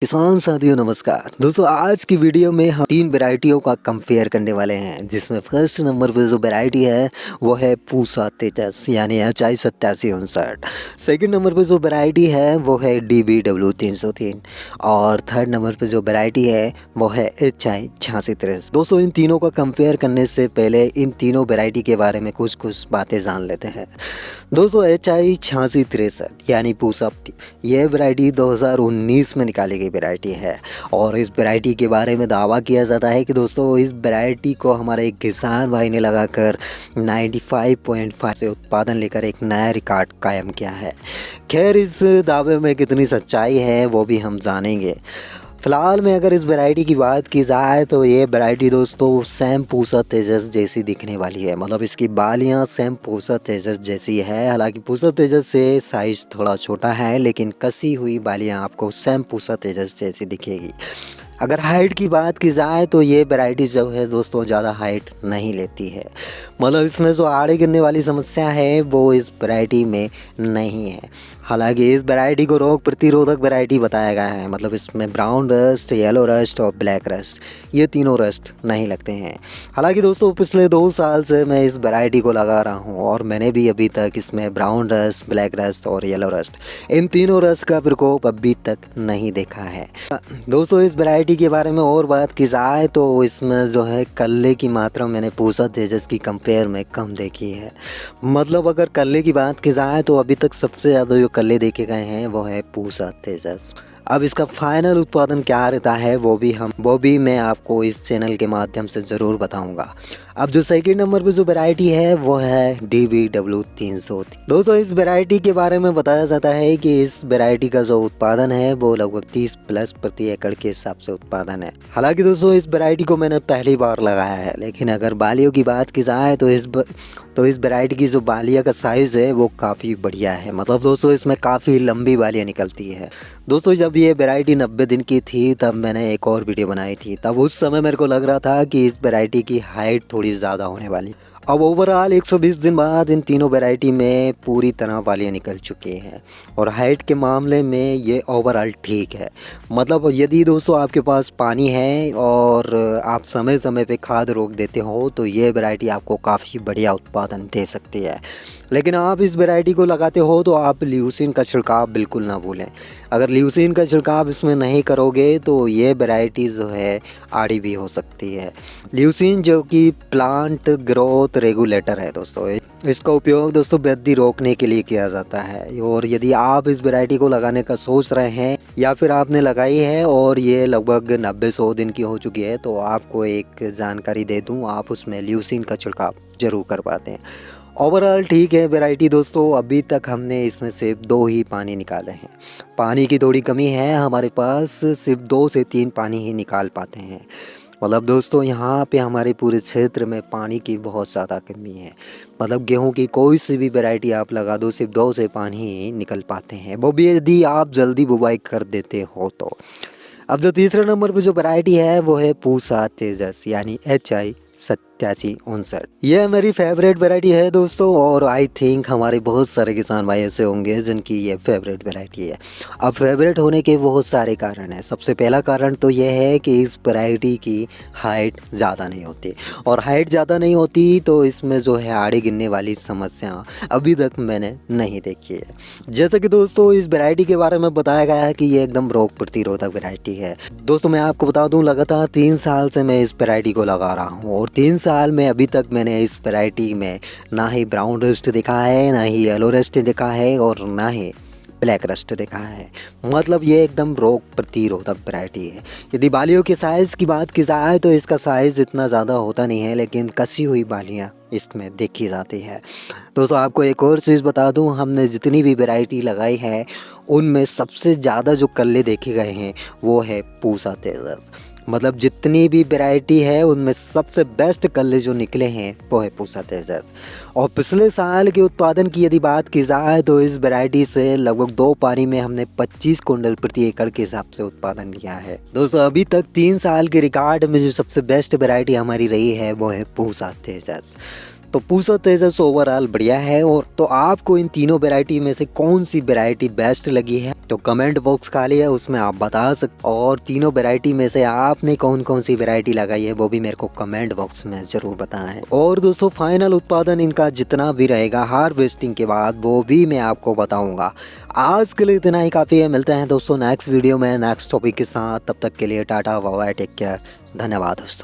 किसान साथियों नमस्कार दोस्तों। आज की वीडियो में हम तीन वैरायटियों का कंपेयर करने वाले हैं, जिसमें फर्स्ट नंबर पे जो वैरायटी है वो है पूसा तेजस यानी HI 8759। सेकंड नंबर पे जो वैरायटी है वो है DBW 303 और थर्ड नंबर पे जो वैरायटी है वो है HI 8663। दोस्तों इन तीनों का कंपेयर करने से पहले इन तीनों वैरायटी के बारे में कुछ बातें जान लेते हैं। दोस्तों HI 8663 यानी पूसा यह वैरायटी 2019 में निकाली गई वैरायटी है और इस वैरायटी के बारे में दावा किया जाता है कि दोस्तों इस वैरायटी को हमारे एक किसान भाई ने लगाकर 95.5 से उत्पादन लेकर एक नया रिकॉर्ड कायम किया है। खैर इस दावे में कितनी सच्चाई है वो भी हम जानेंगे। फ़िलहाल में अगर इस वैरायटी की बात की जाए तो ये वैरायटी दोस्तों सेम पूसा तेजस जैसी दिखने वाली है। मतलब इसकी बालियाँ सेम पूसा तेजस जैसी है। हालांकि पूसा तेजस से साइज़ थोड़ा छोटा है, लेकिन कसी हुई बालियाँ आपको सेम पूसा तेजस जैसी दिखेगी। अगर हाइट की बात की जाए तो ये वैरायटी जो है दोस्तों ज़्यादा हाइट नहीं लेती है। मतलब इसमें जो आड़े गिरने वाली समस्या है वो इस वैरायटी में नहीं है। हालांकि इस वैरायटी को रोग प्रतिरोधक वैरायटी बताया गया है। मतलब इसमें ब्राउन रस्ट, येलो रस्ट और ब्लैक रस्ट ये तीनों रस्ट नहीं लगते हैं। हालांकि दोस्तों पिछले 2 साल से मैं इस वैरायटी को लगा रहा हूँ और मैंने भी अभी तक इसमें ब्राउन रस्ट, ब्लैक रस्ट और येलो रस्ट इन तीनों रस्ट का प्रकोप अभी तक नहीं देखा है। दोस्तों इस वैरायटी के बारे में और बात की जाए तो इसमें जो है कल्ले की मात्रा मैंने पूसा तेजस की कंपेयर में कम देखी है। मतलब अगर कल्ले की बात की जाए तो अभी तक सबसे ज़्यादा जो कल्ले देखे गए हैं वो है पूसा तेजस। अब इसका फाइनल उत्पादन क्या रहता है वो भी मैं आपको इस चैनल के माध्यम से ज़रूर बताऊंगा। अब जो सेकंड नंबर पे जो वैरायटी है वो है DBW 303। दोस्तों इस वैरायटी के बारे में बताया जाता है कि इस वैरायटी का जो उत्पादन है वो लगभग 30+ प्रति एकड़ के हिसाब से उत्पादन है। हालांकि दोस्तों इस वैरायटी को मैंने पहली बार लगाया है, लेकिन अगर बालियों की बात की जाए तो इस वैरायटी की जो बालिया का साइज़ है वो काफ़ी बढ़िया है। मतलब दोस्तों इसमें काफ़ी लंबी बालियाँ निकलती है। दोस्तों जब ये वैरायटी 90 दिन की थी तब मैंने एक और वीडियो बनाई थी। तब उस समय मेरे को लग रहा था कि इस वैरायटी की हाइट थोड़ी ज़्यादा होने वाली। अब ओवरऑल 120 दिन बाद इन तीनों वैरायटी में पूरी तरह बालियाँ निकल चुकी हैं और हाइट के मामले में ये ओवरऑल ठीक है। मतलब यदि दोस्तों आपके पास पानी है और आप समय समय पे खाद रोक देते हो तो ये वैरायटी आपको काफ़ी बढ़िया उत्पादन दे सकती है। लेकिन आप इस वैरायटी को लगाते हो तो आप ल्यूसीन का छिड़काव बिल्कुल ना भूलें। अगर ल्यूसीन का छिड़काव इसमें नहीं करोगे तो ये वैरायटी जो है आड़ी भी हो सकती है। ल्यूसीन जो कि प्लांट ग्रोथ रेगुलेटर है दोस्तों, इसका उपयोग दोस्तों वृद्धि रोकने के लिए किया जाता है। और यदि आप इस वैरायटी को लगाने का सोच रहे हैं या फिर आपने लगाई है और ये लगभग 90-100 दिन की हो चुकी है तो आपको एक जानकारी दे दूँ, आप उसमें ल्यूसीन का छिड़काव ज़रूर कर पाते हैं। ओवरऑल ठीक है वैरायटी दोस्तों। अभी तक हमने इसमें सिर्फ 2 ही पानी निकाले हैं। पानी की थोड़ी कमी है हमारे पास, सिर्फ 2 से 3 पानी ही निकाल पाते हैं। मतलब दोस्तों यहाँ पे हमारे पूरे क्षेत्र में पानी की बहुत ज़्यादा कमी है। मतलब गेहूं की कोई सी भी वैरायटी आप लगा दो सिर्फ 2 से पानी ही निकल पाते हैं, वो भी यदि आप जल्दी बुवाई कर देते हो तो। अब जो तीसरे नंबर पे जो वैरायटी है वो है पूसा तेजस यानी HI 8759। यह मेरी फेवरेट वैरायटी है दोस्तों और आई थिंक हमारे बहुत सारे किसान भाई ऐसे होंगे जिनकी ये फेवरेट वैरायटी है। अब फेवरेट होने के बहुत सारे कारण हैं। सबसे पहला कारण तो यह है कि इस वैरायटी की हाइट ज़्यादा नहीं होती और हाइट ज़्यादा नहीं होती तो इसमें जो है आड़े गिरने वाली समस्या अभी तक मैंने नहीं देखी है। जैसे कि दोस्तों इस वैरायटी के बारे में बताया गया है कि ये एकदम रोग प्रतिरोधक वैरायटी है। दोस्तों मैं आपको बता दूं लगातार 3 साल से मैं इस वैरायटी को लगा रहा हूं और 3 साल में अभी तक मैंने इस वैरायटी में ना ही ब्राउन रस्ट देखा है, ना ही येलो रस्ट देखा है और ना ही ब्लैक रस्ट देखा है। मतलब ये एकदम रोग प्रतिरोधक वैरायटी है। यदि बालियों के साइज़ की बात की जाए तो इसका साइज़ इतना ज़्यादा होता नहीं है, लेकिन कसी हुई बालियाँ इसमें देखी जाती है। दोस्तों आपको एक और चीज़ बता दूं, हमने जितनी भी वैरायटी लगाई है उनमें सबसे ज़्यादा जो कल्ले देखे गए हैं वो है पूसा तेजस। मतलब जितनी भी वैरायटी है उनमें सबसे बेस्ट कल्ले जो निकले हैं वो है पूसा तेजस। और पिछले साल के उत्पादन की यदि बात की जाए तो इस वैरायटी से लगभग 2 पानी में हमने 25 कुंटल प्रति एकड़ के हिसाब से उत्पादन लिया है। दोस्तों अभी तक 3 साल के रिकॉर्ड में जो सबसे बेस्ट वैरायटी हमारी रही है वो है पूसा तेजस। तो पूसा तेजस ओवरऑल बढ़िया है। और तो आपको इन तीनों वैरायटी में से कौन सी वैरायटी बेस्ट लगी है तो कमेंट बॉक्स खाली है, उसमें आप बता सकते। और तीनों वैरायटी में से आपने कौन कौन सी वैरायटी लगाई है वो भी मेरे को कमेंट बॉक्स में जरूर बताएं। और दोस्तों फाइनल उत्पादन इनका जितना भी रहेगा हार्वेस्टिंग के बाद वो भी मैं आपको बताऊंगा। आज के लिए इतना ही काफ़ी है। मिलते हैं दोस्तों नेक्स्ट वीडियो में नेक्स्ट टॉपिक के साथ। तब तक के लिए tata bye bye, take care, धन्यवाद दोस्तों।